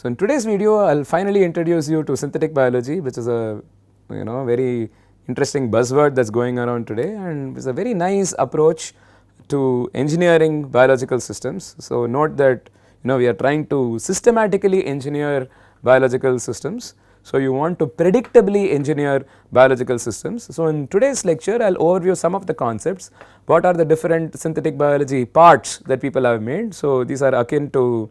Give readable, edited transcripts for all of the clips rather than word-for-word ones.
So, in today's video I will finally introduce you to synthetic biology, which is a very interesting buzzword that is going around today, and is a very nice approach to engineering biological systems. So, note that we are trying to systematically engineer biological systems. So, you want to predictably engineer biological systems. So, in today's lecture I will overview some of the concepts, what are the different synthetic biology parts that people have made. So, these are akin to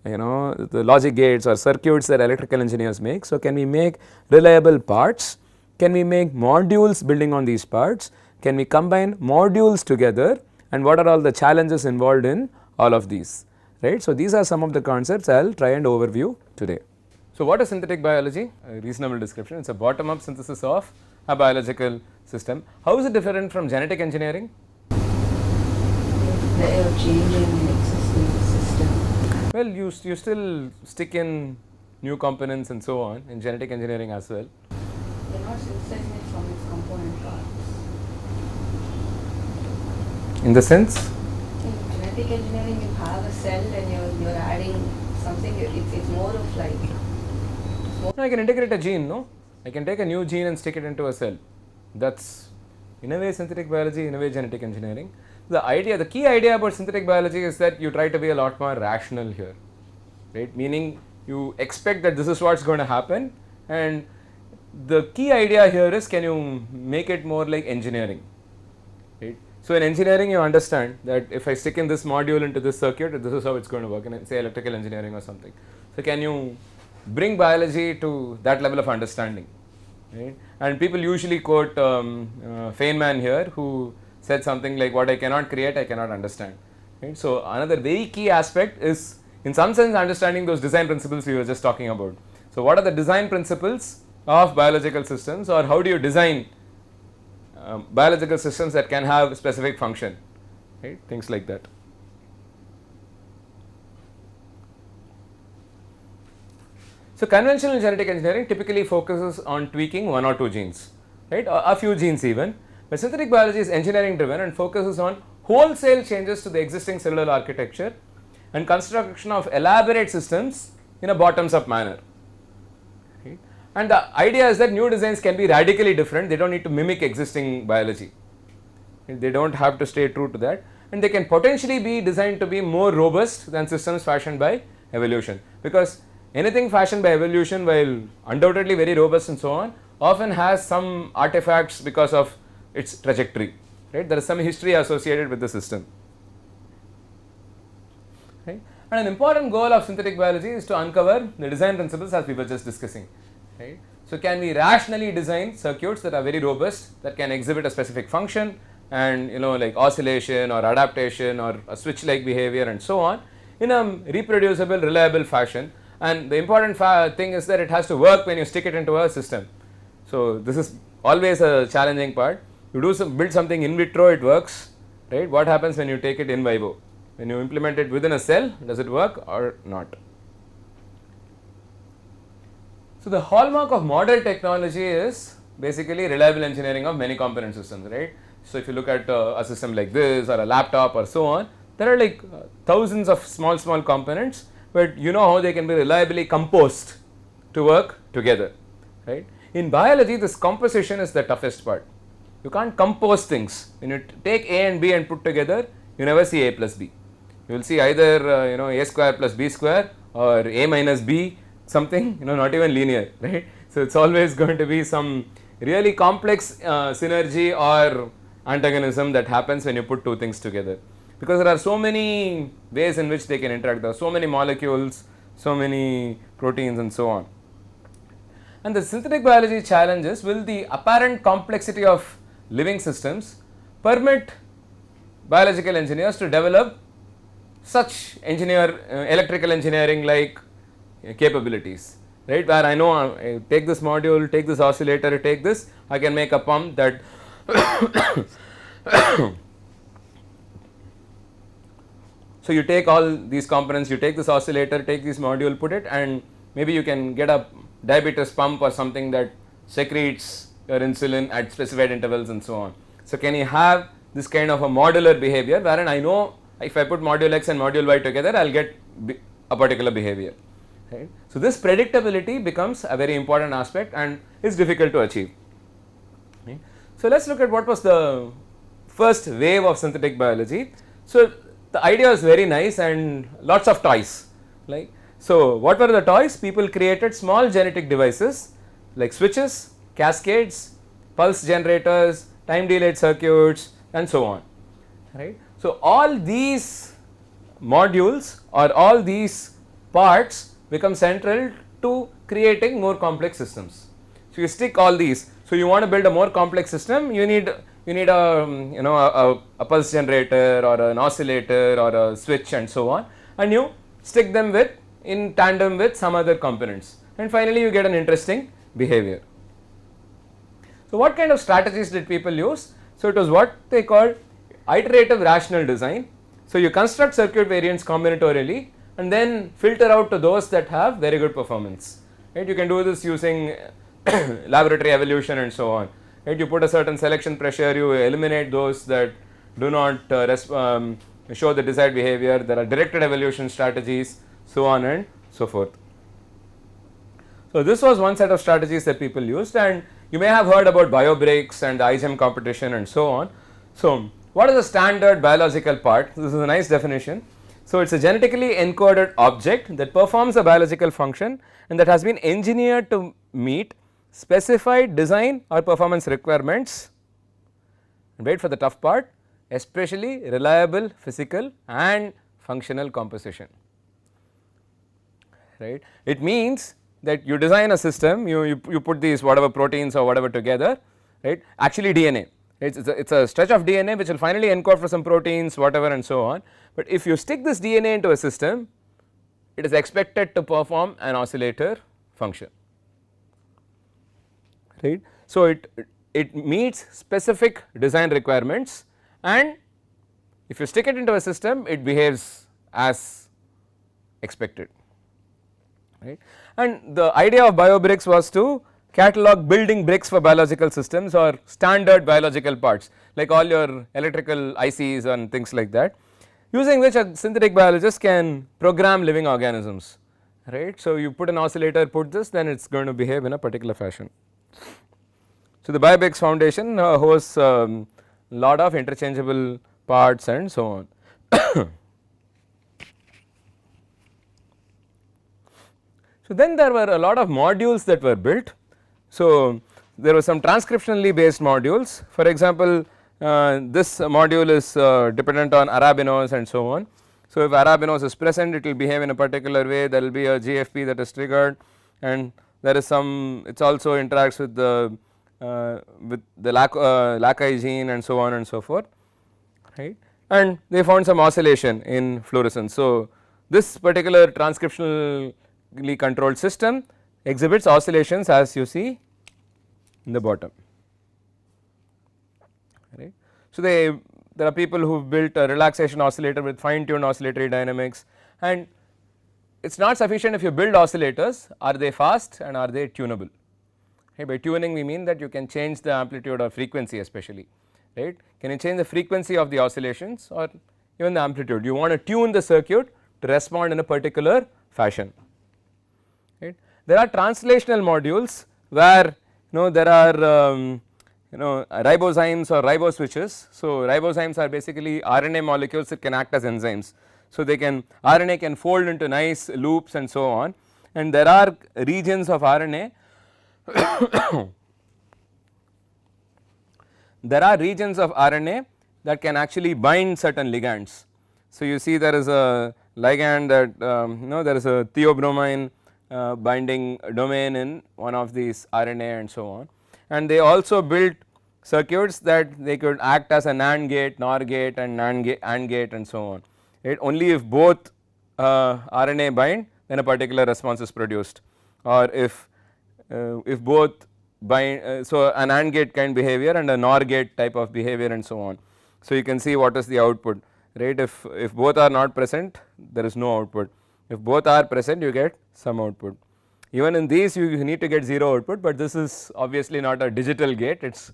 the logic gates or circuits that electrical engineers make. So, can we make reliable parts? Can we make modules building on these parts? Can we combine modules together, and what are all the challenges involved in all of these, right. So, these are some of the concepts I will try and overview today. So, what is synthetic biology? A reasonable description, it is a bottom up synthesis of a biological system. How is it different from genetic engineering? Way of changing the existing system. Well, you still stick in new components and so on in genetic engineering as well. You're not synthesizing it from its component parts. In the sense? In genetic engineering, you have a cell and you're adding something. It's more of like. No, I can integrate a gene. No, I can take a new gene and stick it into a cell. That's in a way synthetic biology, in a way genetic engineering. The key idea about synthetic biology is that you try to be a lot more rational here, right? Meaning you expect that this is what's going to happen, and the key idea here is, can you make it more like engineering, right? So, in engineering you understand that if I stick in this module into this circuit, this is how it's going to work, in say electrical engineering or something. So, can you bring biology to that level of understanding, right? And people usually quote Feynman here, who said something like, what I cannot create, I cannot understand, right. So, another very key aspect is in some sense understanding those design principles we were just talking about. So, what are the design principles of biological systems, or how do you design biological systems that can have specific function, right, things like that. So, conventional genetic engineering typically focuses on tweaking one or two genes, right, or a few genes even, but synthetic biology is engineering driven and focuses on wholesale changes to the existing cellular architecture and construction of elaborate systems in a bottoms up manner, right. And the idea is that new designs can be radically different, they do not need to mimic existing biology, right? They do not have to stay true to that, and they can potentially be designed to be more robust than systems fashioned by evolution, because anything fashioned by evolution, while undoubtedly very robust and so on, often has some artifacts because of its trajectory, right. There is some history associated with the system, right. And an important goal of synthetic biology is to uncover the design principles as we were just discussing, right. So, can we rationally design circuits that are very robust, that can exhibit a specific function and like oscillation or adaptation or a switch like behavior and so on in a reproducible, reliable fashion. And the important thing is that it has to work when you stick it into a system. So, this is always a challenging part. You build something in vitro, it works, right. What happens when you take it in vivo? When you implement it within a cell, does it work or not? So, the hallmark of modern technology is basically reliable engineering of many component systems, right. So, if you look at a system like this or a laptop or so on, there are like thousands of small components, but you know how they can be reliably composed to work together, right. In biology, this composition is the toughest part. You can't compose things. When you take A and B and put together, you never see A plus B. You will see either A square plus B square or A minus B something, not even linear, right. So, it is always going to be some really complex synergy or antagonism that happens when you put two things together, because there are so many ways in which they can interact. There are so many molecules, so many proteins and so on. And the synthetic biology challenges, will the apparent complexity of living systems permit biological engineers to develop such electrical engineering like capabilities, right, where I know I take this module, take this oscillator, take this, I can make a pump that so you take all these components, you take this oscillator, take this module, put it, and maybe you can get a diabetes pump or something that secretes your insulin at specified intervals and so on. So, can you have this kind of a modular behavior wherein I know if I put module X and module Y together, I will get a particular behavior, right. So, this predictability becomes a very important aspect and is difficult to achieve. Right. So, let us look at what was the first wave of synthetic biology. So, the idea was very nice and lots of toys, like. So, what were the toys? People created small genetic devices like switches, cascades, pulse generators, time delayed circuits and so on, right. So, all these modules or all these parts become central to creating more complex systems. So, you stick all these. So, you want to build a more complex system, you need a a pulse generator or an oscillator or a switch and so on, and you stick them with in tandem with some other components, and finally you get an interesting behavior. So, what kind of strategies did people use? So, it was what they called iterative rational design. So, you construct circuit variants combinatorially and then filter out to those that have very good performance, right. You can do this using laboratory evolution and so on, right. You put a certain selection pressure, you eliminate those that do not show the desired behavior. There are directed evolution strategies, so on and so forth. So, this was one set of strategies that people used, and you may have heard about BioBricks and the iGEM competition and so on. So, what is a standard biological part? This is a nice definition. So, it is a genetically encoded object that performs a biological function and that has been engineered to meet specified design or performance requirements, and wait for the tough part, especially reliable physical and functional composition, right. It means that you design a system, you put these whatever proteins or whatever together, right, actually DNA, it's a stretch of DNA which will finally encode for some proteins whatever and so on, but if you stick this DNA into a system, it is expected to perform an oscillator function, right. So, it meets specific design requirements, and if you stick it into a system, it behaves as expected, right. And the idea of BioBricks was to catalog building bricks for biological systems or standard biological parts like all your electrical ICs and things like that, using which a synthetic biologist can program living organisms, right. So, you put an oscillator, put this, then it is going to behave in a particular fashion. So, the BioBricks Foundation hosts lot of interchangeable parts and so on. So, then there were a lot of modules that were built. So, there were some transcriptionally based modules. For example, this module is dependent on arabinose and so on. So, if arabinose is present, it will behave in a particular way, there will be a GFP that is triggered, and there is some, it also interacts with the LACI gene and so on and so forth, right. And they found some oscillation in fluorescence. So, this particular transcriptionally controlled system exhibits oscillations as you see in the bottom, right. So, there are people who have built a relaxation oscillator with fine tuned oscillatory dynamics, and it is not sufficient if you build oscillators, are they fast and are they tunable. Okay, by tuning we mean that you can change the amplitude or frequency especially, right. Can you change the frequency of the oscillations or even the amplitude, you want to tune the circuit to respond in a particular fashion, right. There are translational modules where there are ribozymes or riboswitches. So, ribozymes are basically RNA molecules that can act as enzymes. So, RNA can fold into nice loops and so on, and there are regions of RNA there are regions of RNA that can actually bind certain ligands. So, you see there is a ligand that there is a theobromine binding domain in one of these RNA and so on, and they also built circuits that they could act as a NAND gate, NOR gate and AND gate and so on. It only if both RNA bind, then a particular response is produced, or if both bind, so an AND gate kind behavior and a NOR gate type of behavior and so on. So, you can see what is the output, right. If both are not present, there is no output. If both are present, you get some output. Even in these you need to get 0 output, but this is obviously not a digital gate, it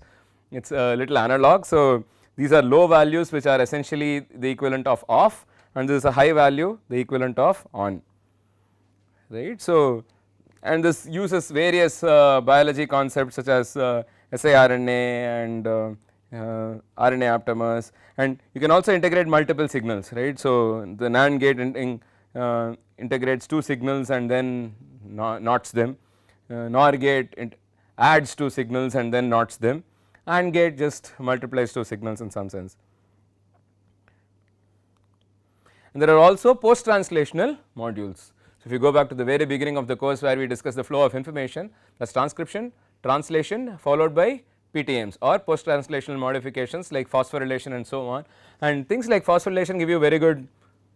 is a little analog. So, these are low values which are essentially the equivalent of off, and this is a high value the equivalent of on, right. So, and this uses various biology concepts such as siRNA and RNA aptamers, and you can also integrate multiple signals, right. So, the NAND gate integrates 2 signals and then knots them, NOR gate adds 2 signals and then knots them, AND gate just multiplies 2 signals in some sense. And there are also post translational modules. So, if you go back to the very beginning of the course where we discussed the flow of information, that is transcription, translation followed by PTMs or post translational modifications like phosphorylation and so on, and things like phosphorylation give you very good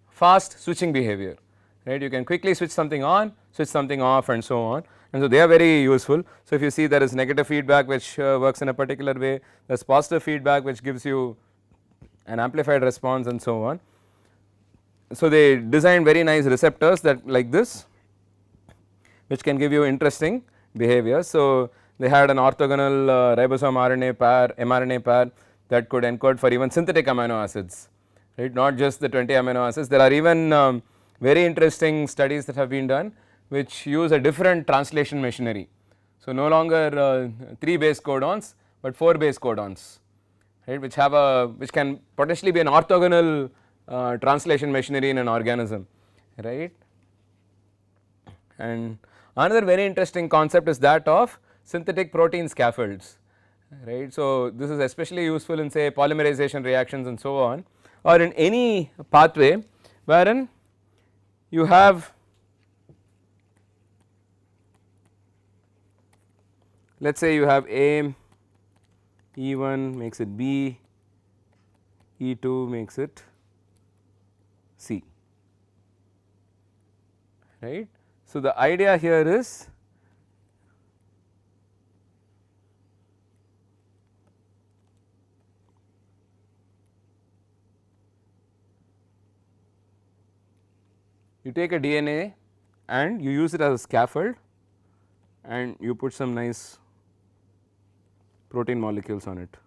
fast switching behavior, right. You can quickly switch something on, switch something off and so on, and so they are very useful. So, if you see there is negative feedback which works in a particular way, there is positive feedback which gives you an amplified response and so on. So, they designed very nice receptors that like this which can give you interesting behavior. So, they had an orthogonal ribosome RNA pair, mRNA pair that could encode for even synthetic amino acids, right, not just the 20 amino acids. There are even very interesting studies that have been done which use a different translation machinery. So, no longer 3 base codons, but 4 base codons, right, which have a which can potentially be an orthogonal translation machinery in an organism, right. And another very interesting concept is that of synthetic protein scaffolds, right. So, this is especially useful in say polymerization reactions and so on, or in any pathway wherein you have, let us say you have A, E1 makes it B, E2 makes it C, right. So, the idea here is you take a DNA and you use it as a scaffold and you put some nice protein molecules on it.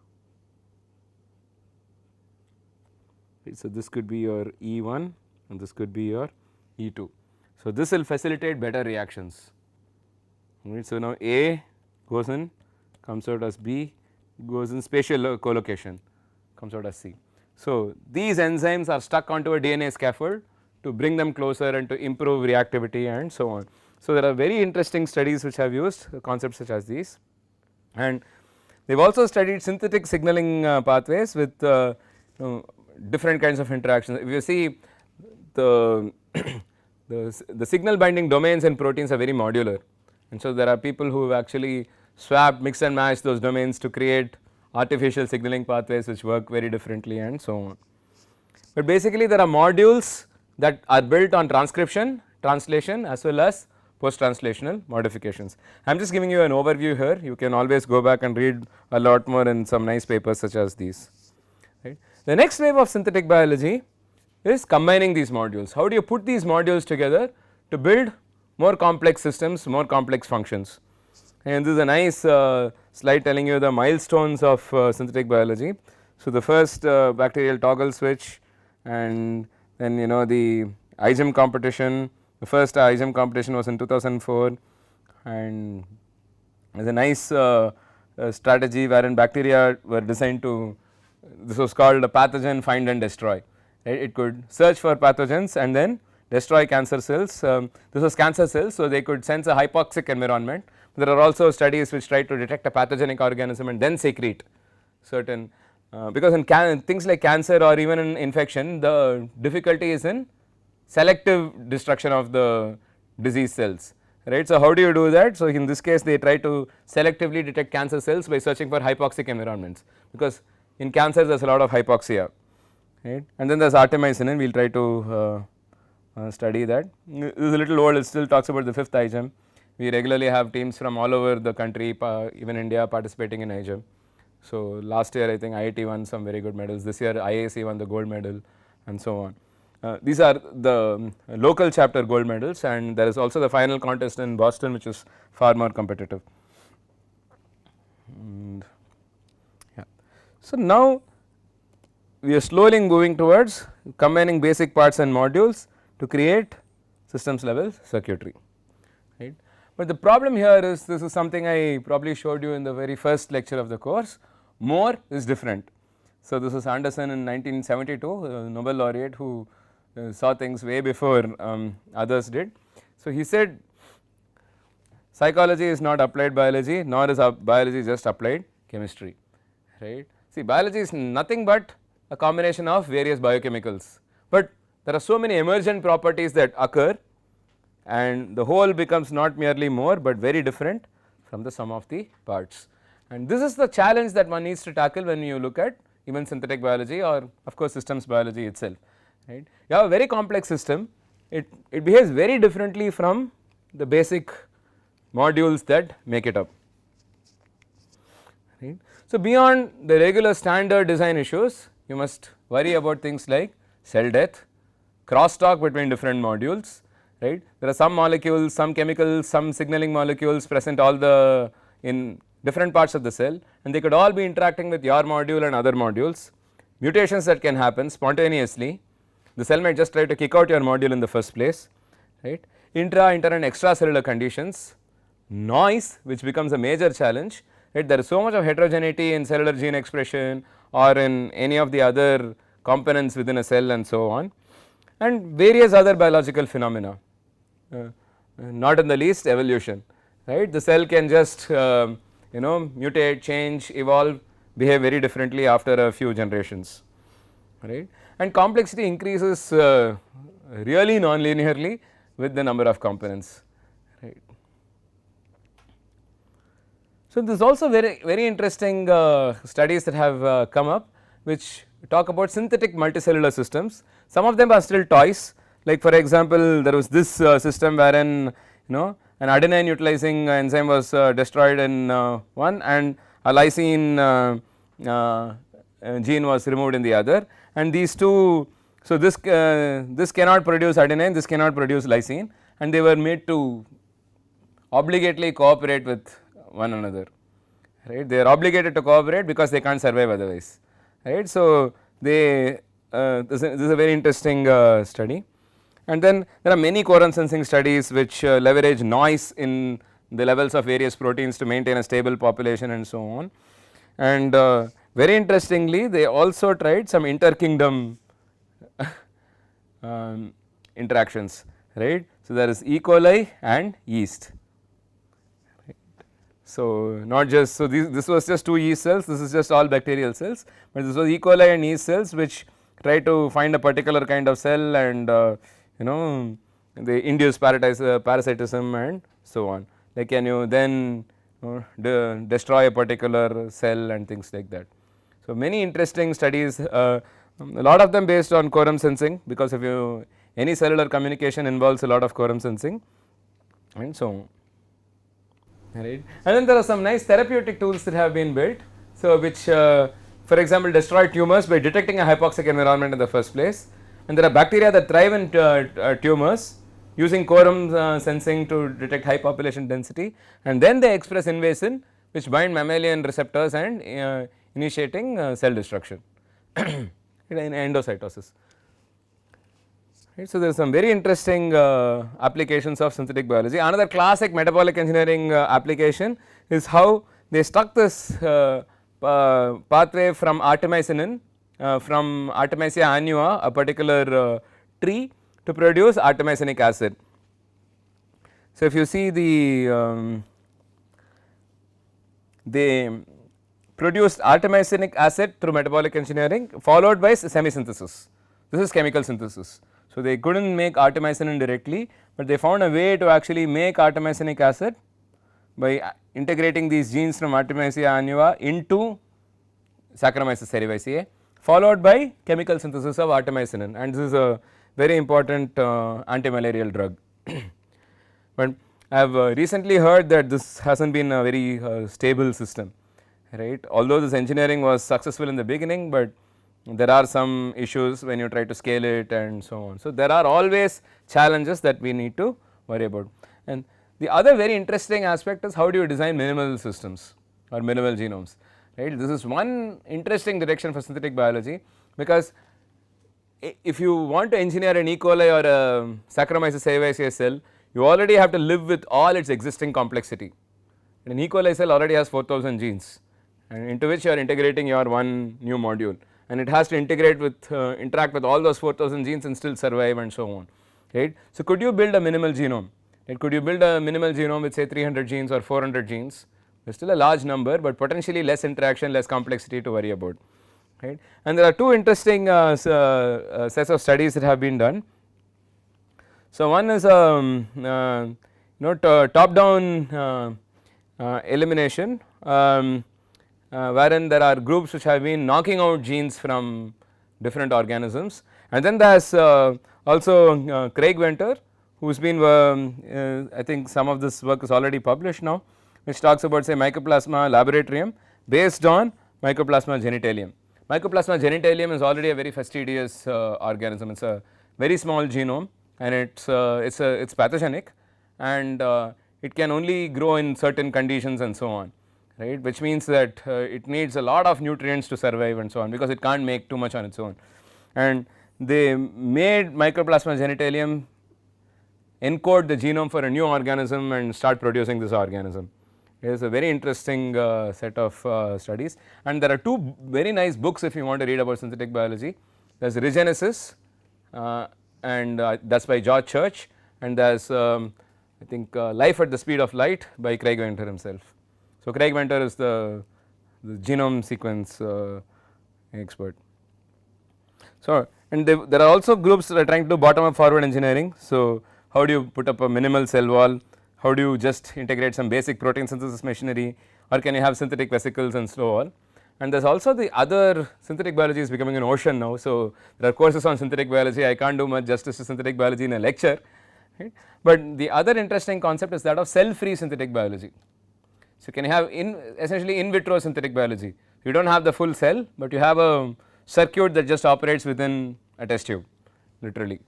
Right, so, this could be your E1 and this could be your E2. So, this will facilitate better reactions, right. So, now A goes in, comes out as B, goes in spatial collocation, comes out as C. So, these enzymes are stuck onto a DNA scaffold to bring them closer and to improve reactivity and so on. So, there are very interesting studies which have used concepts such as these, and they have also studied synthetic signaling pathways with different kinds of interactions. If you see the the signal binding domains in proteins are very modular, and so there are people who have actually swapped, mix and match those domains to create artificial signaling pathways which work very differently and so on. But basically there are modules that are built on transcription, translation as well as post translational modifications. I am just giving you an overview here, you can always go back and read a lot more in some nice papers such as these, right. The next wave of synthetic biology is combining these modules. How do you put these modules together to build more complex systems, more complex functions, and this is a nice slide telling you the milestones of synthetic biology. So, the first bacterial toggle switch, and then you know the IGEM competition, the first IGEM competition was in 2004, and there is a nice strategy wherein bacteria were designed to, this was called a pathogen find and destroy, right. It could search for pathogens and then destroy cancer cells. This was cancer cells, so they could sense a hypoxic environment. There are also studies which try to detect a pathogenic organism and then secrete certain, because in things like cancer or even in infection, the difficulty is in selective destruction of the disease cells, right. So, how do you do that? So, in this case they try to selectively detect cancer cells by searching for hypoxic environments, because in cancer there is a lot of hypoxia, right. And then there is artemisinin, we will try to study that. This is a little old, it still talks about the 5th IGEM. We regularly have teams from all over the country, even India, participating in IGEM. So, last year I think IIT won some very good medals, this year IAC won the gold medal and so on. These are the local chapter gold medals, and there is also the final contest in Boston which is far more competitive. And yeah. So, now we are slowly moving towards combining basic parts and modules to create systems level circuitry. right. But the problem here is, this is something I probably showed you in the very first lecture of the course, more is different. So, this is Anderson in 1972, a Nobel laureate who saw things way before others did. So, he said psychology is not applied biology, nor is biology just applied chemistry, right. See, biology is nothing but a combination of various biochemicals, but there are so many emergent properties that occur, and the whole becomes not merely more but very different from the sum of the parts. And this is the challenge that one needs to tackle when you look at even synthetic biology or of course systems biology itself, right. You have a very complex system, it behaves very differently from the basic modules that make it up, right. So, beyond the regular standard design issues, you must worry about things like cell death, crosstalk between different modules, right. There are some molecules, some chemicals, some signaling molecules present all the in different parts of the cell, and they could all be interacting with your module and other modules, mutations that can happen spontaneously, the cell might just try to kick out your module in the first place, right. Inter and extracellular conditions, noise which becomes a major challenge, right. There is so much of heterogeneity in cellular gene expression or in any of the other components within a cell and so on, and various other biological phenomena, not in the least evolution, right. The cell can just mutate, change, evolve, behave very differently after a few generations, right, and complexity increases really non-linearly with the number of components, right. So, there is also very interesting studies that have come up which talk about synthetic multicellular systems. Some of them are still toys, like for example, there was this system wherein an adenine utilizing enzyme was destroyed in one and a lysine gene was removed in the other, and these two, so this cannot produce adenine, this cannot produce lysine, and they were made to obligately cooperate with one another, right. They are obligated to cooperate because they can't survive otherwise, right. So, they this is a very interesting study. And then there are many quorum sensing studies which leverage noise in the levels of various proteins to maintain a stable population and so on. And very interestingly, they also tried some inter-kingdom interactions, right. So, there is E. coli and yeast. So, not just, so this was just 2 yeast cells, this is just all bacterial cells, but this was E. coli and yeast cells which try to find a particular kind of cell and they induce parasitism and so on. Like, can you then destroy a particular cell and things like that. So, many interesting studies, a lot of them based on quorum sensing, because if you any cellular communication involves a lot of quorum sensing and so on, right. And then there are some nice therapeutic tools that have been built, so which for example destroy tumors by detecting a hypoxic environment in the first place, and there are bacteria that thrive in tumors using quorum sensing to detect high population density, and then they express invasin which bind mammalian receptors and initiating cell destruction in endocytosis. Right. So, there are some very interesting applications of synthetic biology. Another classic metabolic engineering application is how they stuck this pathway from artemisinin from Artemisia annua, a particular tree, to produce artemisinic acid. So, if you see they produced artemisinic acid through metabolic engineering followed by semi-synthesis. This is chemical synthesis. So, they could not make artemisinin directly, but they found a way to actually make artemisinic acid by integrating these genes from Artemisia annua into Saccharomyces cerevisiae, followed by chemical synthesis of artemisinin, and this is a very important anti-malarial drug. But I have recently heard that this has not been a very stable system, right. Although this engineering was successful in the beginning, but there are some issues when you try to scale it and so on. So, there are always challenges that we need to worry about. And the other very interesting aspect is how do you design minimal systems or minimal genomes, right. This is one interesting direction for synthetic biology, because if you want to engineer an E. coli or a Saccharomyces cerevisiae cell, you already have to live with all its existing complexity. An E. coli cell already has 4000 genes, and into which you are integrating your one new module, and it has to integrate with interact with all those 4000 genes and still survive and so on, right. So, could you build a minimal genome, right? Could you build a minimal genome with say 300 genes or 400 genes? There is still a large number, but potentially less interaction, less complexity to worry about, right. And there are two interesting sets of studies that have been done. So, one is top down elimination, wherein there are groups which have been knocking out genes from different organisms, and then there is also Craig Venter, who has been I think some of this work is already published now, which talks about say Mycoplasma laboratorium based on Mycoplasma genitalium. Mycoplasma genitalium is already a very fastidious organism. It is a very small genome, and it's pathogenic, and it can only grow in certain conditions and so on, right, which means that it needs a lot of nutrients to survive and so on, because it can't make too much on its own. And they made Mycoplasma genitalium encode the genome for a new organism and start producing this organism. It is a very interesting set of studies, and there are two very nice books if you want to read about synthetic biology. There is Regenesis, and that is by George Church, and there is I think Life at the Speed of Light by Craig Venter himself. So, Craig Venter is the genome sequence expert. So, and there are also groups that are trying to do bottom up forward engineering. So, how do you put up a minimal cell wall, how do you just integrate some basic protein synthesis machinery, or can you have synthetic vesicles and so on. And there is also the other, synthetic biology is becoming an ocean now. So, there are courses on synthetic biology, I can't do much justice to synthetic biology in a lecture, right. But the other interesting concept is that of cell free synthetic biology. So, can you have essentially in vitro synthetic biology, you do not have the full cell, but you have a circuit that just operates within a test tube literally.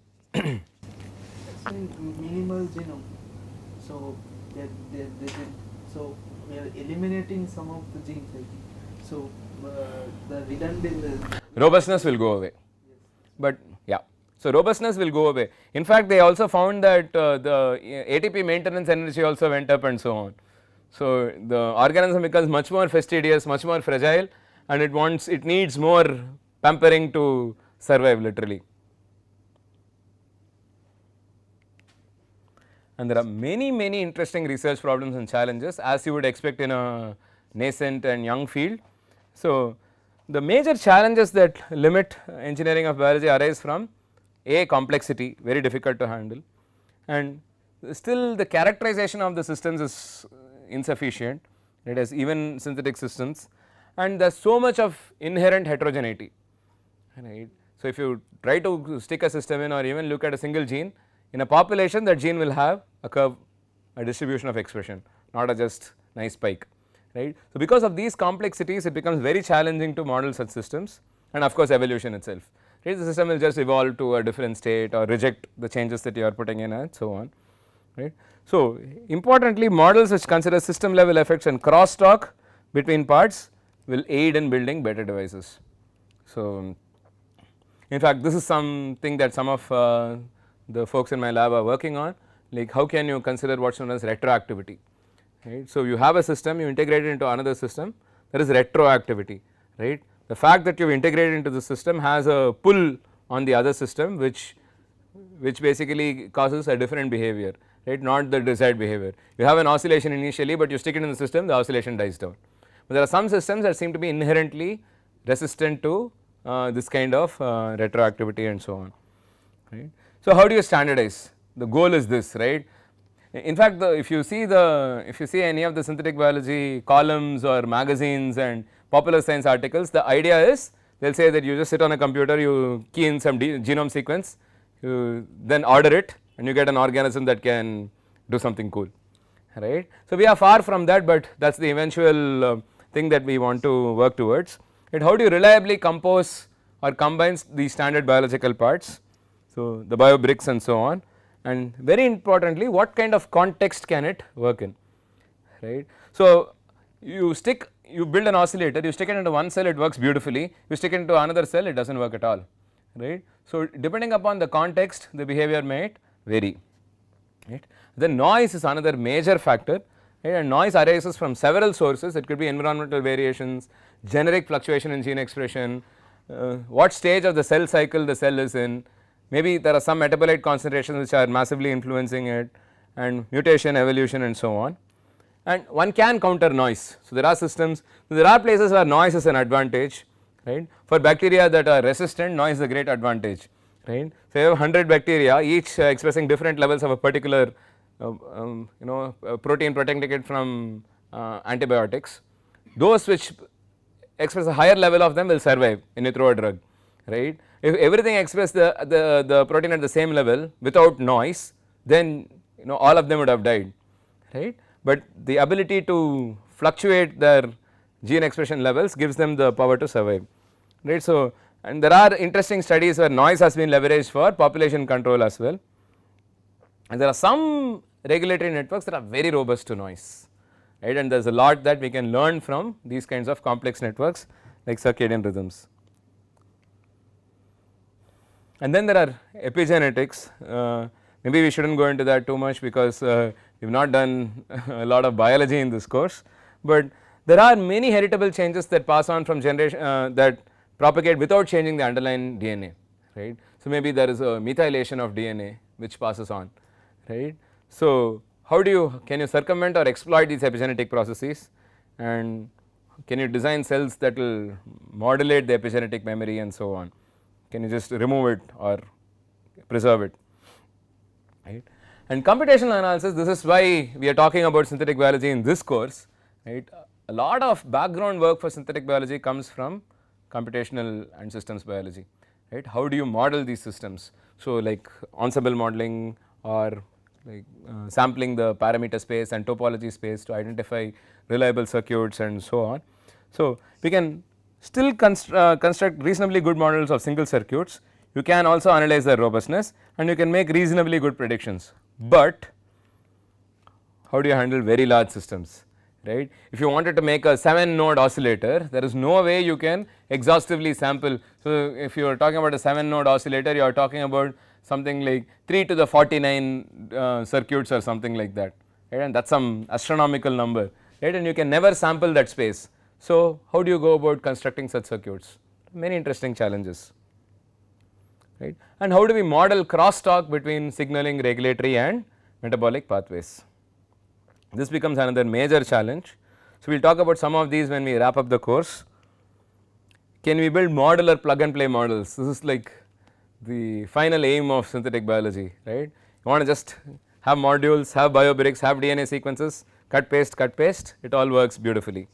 Minimal genome, so so we are eliminating some of the genes, I think. So the redundant robustness will go away, but yeah, so robustness will go away. In fact, they also found that the ATP maintenance energy also went up and so on. So the organism becomes much more fastidious, much more fragile, and it needs more pampering to survive literally. And there are many interesting research problems and challenges, as you would expect in a nascent and young field. So, the major challenges that limit engineering of biology arise from A, complexity, very difficult to handle, and still the characterization of the systems is insufficient, it has even synthetic systems, and there is so much of inherent heterogeneity, right. So, if you try to stick a system in or even look at a single gene, in a population that gene will have a curve, a distribution of expression, not a just nice spike, right. So, because of these complexities it becomes very challenging to model such systems, and of course evolution itself, right. The system will just evolve to a different state or reject the changes that you are putting in and so on, right. So, importantly, models which consider system level effects and crosstalk between parts will aid in building better devices. So, in fact, this is something that some of the folks in my lab are working on, like how can you consider what is known as retroactivity, right. So, you have a system, you integrate it into another system, there is retroactivity, right. The fact that you have integrated into the system has a pull on the other system, which basically causes a different behavior, right, not the desired behavior. You have an oscillation initially, but you stick it in the system, the oscillation dies down. But there are some systems that seem to be inherently resistant to this kind of retroactivity and so on, right. So, how do you standardize? The goal is this, right. In fact, if you see any of the synthetic biology columns or magazines and popular science articles, the idea is they will say that you just sit on a computer, you key in some genome sequence, you then order it and you get an organism that can do something cool, right. So, we are far from that, but that is the eventual thing that we want to work towards. And how do you reliably compose or combine these standard biological parts? So, the bio bricks and so on, and very importantly what kind of context can it work in, right. So, you build an oscillator, you stick it into one cell, it works beautifully, you stick it into another cell, it does not work at all, right. So, depending upon the context the behavior might vary. right. Then noise is another major factor, right, and noise arises from several sources. It could be environmental variations, generic fluctuation in gene expression, what stage of the cell cycle the cell is in, maybe there are some metabolite concentrations which are massively influencing it, and mutation, evolution and so on. And one can counter noise. So, there are systems, there are places where noise is an advantage, right. For bacteria that are resistant, noise is a great advantage, right. So, you have 100 bacteria each expressing different levels of a particular protein protecting it from antibiotics. Those which express a higher level of them will survive when you throw a drug, right. If everything express the protein at the same level without noise, then all of them would have died, right. But the ability to fluctuate their gene expression levels gives them the power to survive, right. So, and there are interesting studies where noise has been leveraged for population control as well, and there are some regulatory networks that are very robust to noise, right, and there is a lot that we can learn from these kinds of complex networks like circadian rhythms. And then there are epigenetics, maybe we should not go into that too much because we have not done a lot of biology in this course, but there are many heritable changes that pass on from generation that propagate without changing the underlying DNA, right. So, maybe there is a methylation of DNA which passes on, right. So, how do you can you circumvent or exploit these epigenetic processes, and can you design cells that will modulate the epigenetic memory and so on, can you just remove it or preserve it, right. And computational analysis, this is why we are talking about synthetic biology in this course, right. A lot of background work for synthetic biology comes from computational and systems biology, right. How do you model these systems? So, like ensemble modeling or like sampling the parameter space and topology space to identify reliable circuits and so on. So, we can still construct reasonably good models of single circuits, you can also analyze their robustness and you can make reasonably good predictions, but how do you handle very large systems, right. If you wanted to make a 7 node oscillator, there is no way you can exhaustively sample. So, if you are talking about a 7 node oscillator, you are talking about something like 3 to the 49 circuits or something like that, right, and that is some astronomical number, right, and you can never sample that space. So, how do you go about constructing such circuits? Many interesting challenges, right, and how do we model crosstalk between signaling, regulatory and metabolic pathways? This becomes another major challenge. So, we will talk about some of these when we wrap up the course. Can we build modular plug and play models? This is like the final aim of synthetic biology, right. You want to just have modules, have biobricks, have DNA sequences, cut paste, it all works beautifully,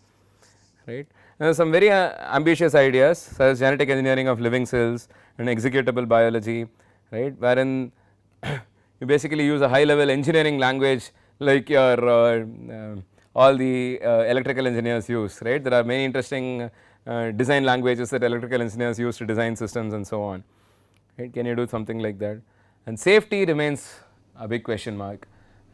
right. And there are some very ambitious ideas such as genetic engineering of living cells and executable biology, right, wherein you basically use a high level engineering language like your all the electrical engineers use, right. There are many interesting design languages that electrical engineers use to design systems and so on, right. Can you do something like that? And safety remains a big question mark,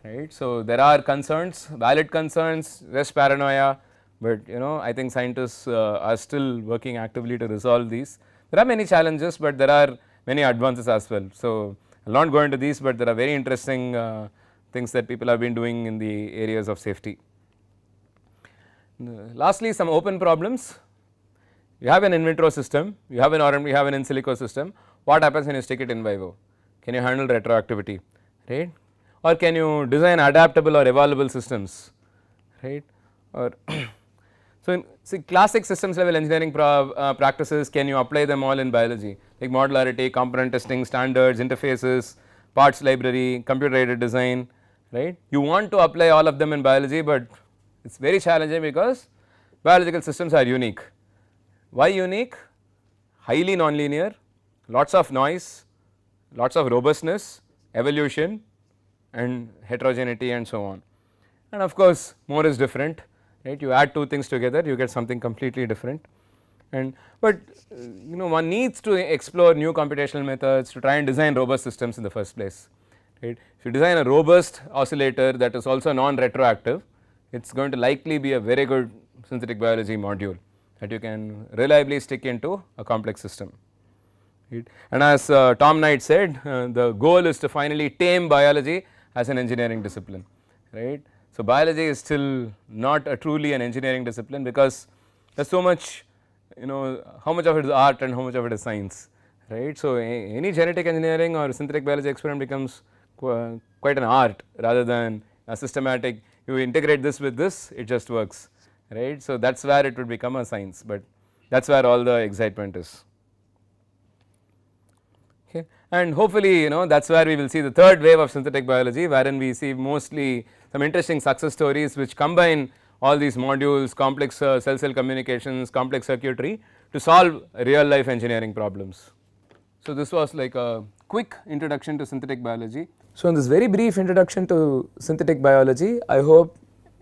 right. So, there are concerns, valid concerns, less paranoia, but I think scientists are still working actively to resolve these. There are many challenges, but there are many advances as well. So, I will not go into these, but there are very interesting things that people have been doing in the areas of safety. Lastly, some open problems. You have an in vitro system, you have an in silico system. What happens when you stick it in vivo? Can you handle retroactivity, right? Or can you design adaptable or evolvable systems, right? Or so, see classic systems level engineering practices, can you apply them all in biology like modularity, component testing, standards, interfaces, parts library, computer aided design, right? You want to apply all of them in biology, but it is very challenging because biological systems are unique. Why unique? Highly nonlinear, lots of noise, lots of robustness, evolution and heterogeneity and so on. And of course, more is different, right? You add two things together, you get something completely different. And but one needs to explore new computational methods to try and design robust systems in the first place, right? If you design a robust oscillator that is also non-retroactive, it is going to likely be a very good synthetic biology module that you can reliably stick into a complex system, right? And as Tom Knight said, the goal is to finally tame biology as an engineering discipline, right. So, biology is still not a truly an engineering discipline because there is so much, how much of it is art and how much of it is science, right. So, any genetic engineering or synthetic biology experiment becomes quite an art rather than a systematic, you integrate this with this, it just works, right. So, that is where it would become a science, but that is where all the excitement is. Okay. And hopefully that is where we will see the third wave of synthetic biology, wherein we see mostly some interesting success stories which combine all these modules, complex cell communications, complex circuitry to solve real life engineering problems. So, this was like a quick introduction to synthetic biology. So, in this very brief introduction to synthetic biology, I hope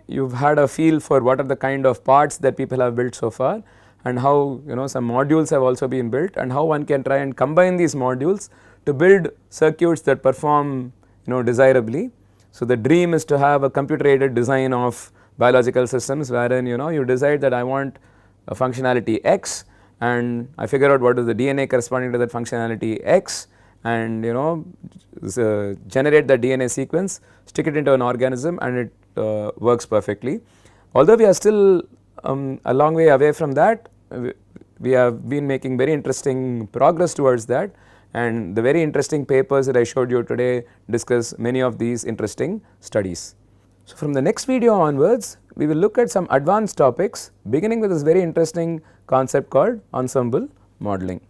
you have had a feel for what are the kind of parts that people have built so far and how some modules have also been built and how one can try and combine these modules to build circuits that perform desirably. So, the dream is to have a computer aided design of biological systems wherein you decide that I want a functionality X and I figure out what is the DNA corresponding to that functionality X and generate the DNA sequence, stick it into an organism and it works perfectly. Although we are still a long way away from that, we have been making very interesting progress towards that, and the very interesting papers that I showed you today discuss many of these interesting studies. So, from the next video onwards, we will look at some advanced topics beginning with this very interesting concept called ensemble modeling.